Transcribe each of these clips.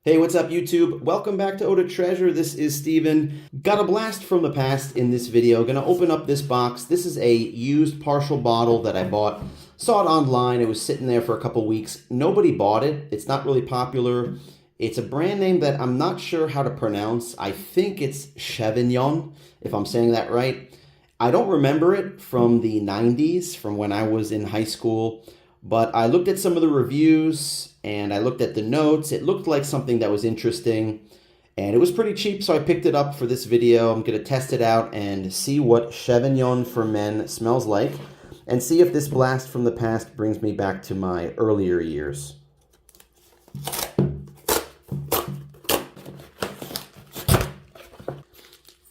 Hey, what's up YouTube? Welcome back to Eau de Treasure. This is Steven. Got a blast from the past in this video. Gonna open up this box. This is a used partial bottle that I bought. Saw it online. It was sitting there for a couple weeks. Nobody bought it. It's not really popular. It's a brand name that I'm not sure how to pronounce. I think it's Chevignon, if I'm saying that right. I don't remember it from the 90s, from when I was in high school. But I looked at some of the reviews and I looked at the notes. It looked like something that was interesting and it was pretty cheap, so I picked it up for this video. I'm going to test it out and see what Chevignon for men smells like and see if this blast from the past brings me back to my earlier years.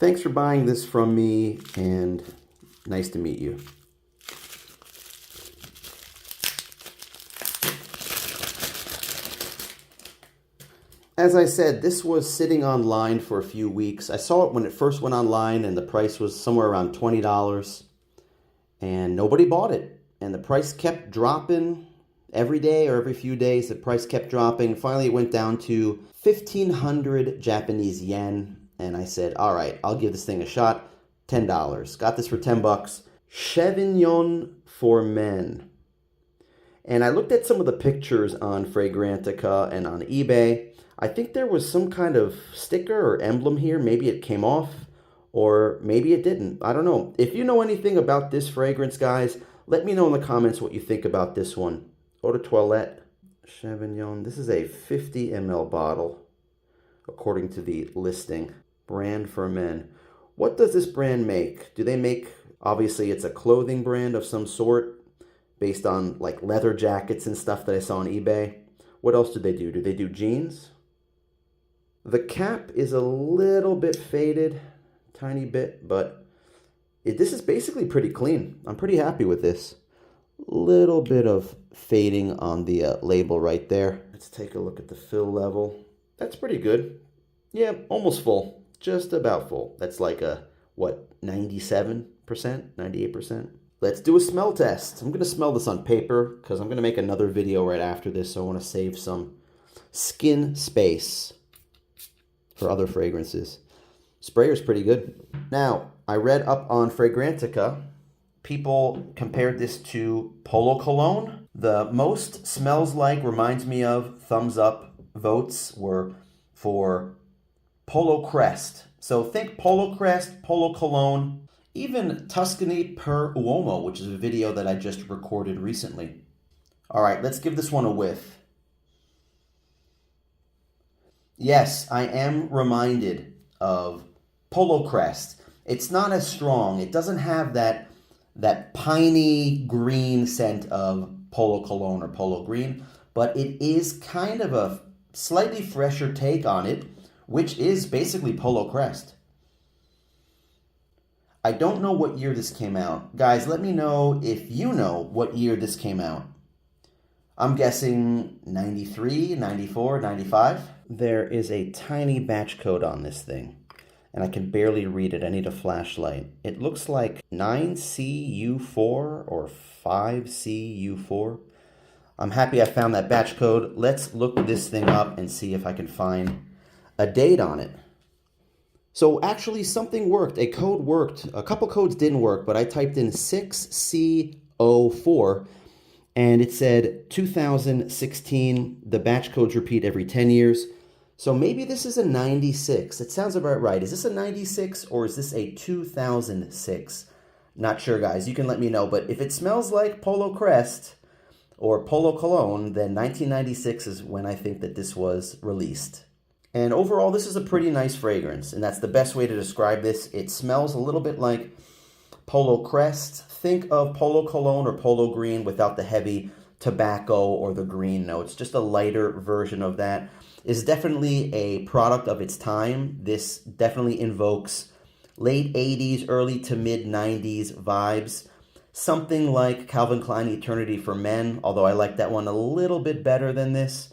Thanks for buying this from me and nice to meet you. As I said, this was sitting online for a few weeks. I saw it when it first went online and the price was somewhere around $20 and nobody bought it. And the price kept dropping every day or every few days. The price kept dropping. Finally, it went down to 1,500 Japanese yen. And I said, all right, I'll give this thing a shot. $10. Got this for 10 bucks. Chevignon for men. And I looked at some of the pictures on Fragrantica and on eBay. I think there was some kind of sticker or emblem here. Maybe it came off or maybe it didn't. I don't know. If you know anything about this fragrance, guys, let me know in the comments what you think about this one. Eau de toilette, Chevignon. This is a 50 ml bottle, according to the listing. Brand for men. What does this brand make? Do they make, obviously it's a clothing brand of some sort based on like leather jackets and stuff that I saw on eBay. What else do they do? Do they do jeans? The cap is a little bit faded, tiny bit, but this is basically pretty clean. I'm pretty happy with this. Little bit of fading on the label right there. Let's take a look at the fill level. That's pretty good. Yeah, almost full. Just about full. That's like a, what, 97%, 98%? Let's do a smell test. I'm going to smell this on paper because I'm going to make another video right after this, so I want to save some skin space for other fragrances. Sprayer's pretty good. Now, I read up on Fragrantica. People compared this to Polo Cologne. The most smells like, reminds me of, thumbs up votes were for Polo Crest. So think Polo Crest, Polo Cologne, even Tuscany per Uomo, which is a video that I just recorded recently. All right, let's give this one a whiff. Yes, I am reminded of Polo Crest. It's not as strong. It doesn't have that piney green scent of Polo Cologne or Polo Green, but it is kind of a slightly fresher take on it, which is basically Polo Crest. I don't know what year this came out. Guys, let me know if you know what year this came out. I'm guessing 93, 94, 95. There is a tiny batch code on this thing, and I can barely read it. I need a flashlight. It looks like 9CU4 or 5CU4. I'm happy I found that batch code. Let's look this thing up and see if I can find a date on it. So actually something worked. A code worked. A couple codes didn't work, but I typed in 6C04 and it said 2016. The batch codes repeat every 10 years. So maybe this is a 96. It sounds about right. Is this a 96 or is this a 2006? Not sure, guys. You can let me know. But if it smells like Polo Crest or Polo Cologne, then 1996 is when I think that this was released. And overall, this is a pretty nice fragrance, and that's the best way to describe this. It smells a little bit like Polo Crest. Think of Polo Cologne or Polo Green without the heavy tobacco or the green notes. Just a lighter version of that. It's definitely a product of its time. This definitely invokes late 80s, early to mid 90s vibes. Something like Calvin Klein Eternity for Men, although I like that one a little bit better than this.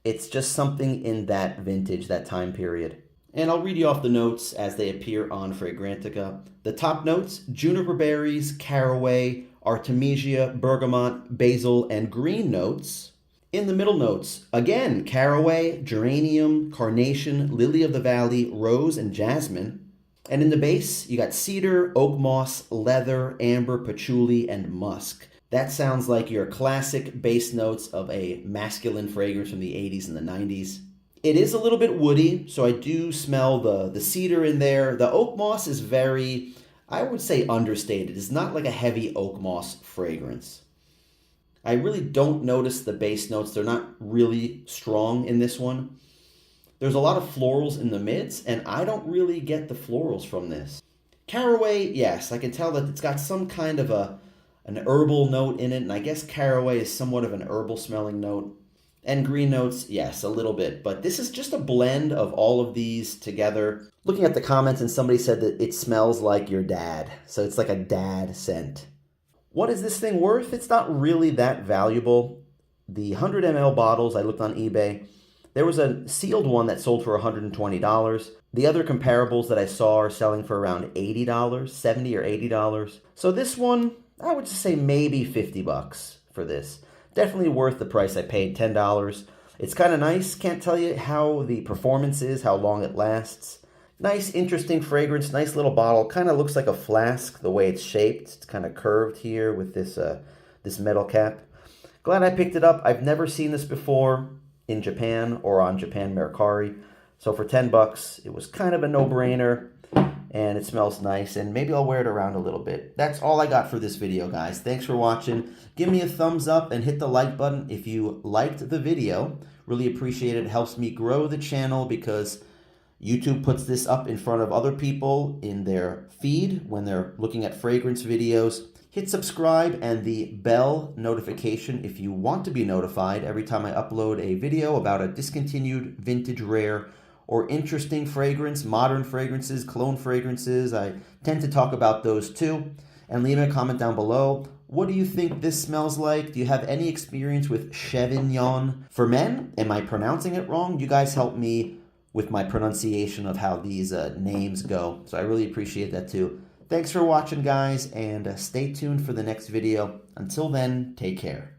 It's just something in that vintage, that time period. And I'll read you off the notes as they appear on Fragrantica. The top notes: juniper berries, caraway, artemisia, bergamot, basil, and green notes. In the middle notes, again, caraway, geranium, carnation, lily of the valley, rose, and jasmine. And in the base, you got cedar, oak moss, leather, amber, patchouli, and musk. That sounds like your classic base notes of a masculine fragrance from the 80s and the 90s. It is a little bit woody, so I do smell the cedar in there. The oak moss is very, I would say, understated. It's not like a heavy oak moss fragrance. I really don't notice the base notes. They're not really strong in this one. There's a lot of florals in the mids, and I don't really get the florals from this. Caraway, yes, I can tell that it's got some kind of an herbal note in it, and I guess caraway is somewhat of an herbal smelling note. And green notes, yes, a little bit. But this is just a blend of all of these together. Looking at the comments, and somebody said that it smells like your dad. So it's like a dad scent. What is this thing worth? It's not really that valuable. The 100 ml bottles, I looked on eBay. There was a sealed one that sold for $120. The other comparables that I saw are selling for around $80, $70 or $80. So this one, I would just say maybe $50 for this. Definitely worth the price I paid, $10. It's kind of nice. Can't tell you how the performance is, how long it lasts. Nice, interesting fragrance, nice little bottle. Kind of looks like a flask, the way it's shaped. It's kind of curved here with this metal cap. Glad I picked it up. I've never seen this before in Japan or on Japan mercari. So for $10, it was kind of a no-brainer. And it smells nice, and maybe I'll wear it around a little bit. That's all I got for this video, guys. Thanks for watching. Give me a thumbs up and hit the like button if you liked the video. Really appreciate it. It helps me grow the channel because YouTube puts this up in front of other people in their feed when they're looking at fragrance videos. Hit subscribe and the bell notification if you want to be notified every time I upload a video about a discontinued, vintage, rare, or interesting fragrance, modern fragrances, cologne fragrances. I tend to talk about those too. And leave a comment down below. What do you think this smells like? Do you have any experience with Chevignon? For men, am I pronouncing it wrong? You guys help me with my pronunciation of how these names go. So I really appreciate that too. Thanks for watching, guys, and stay tuned for the next video. Until then, take care.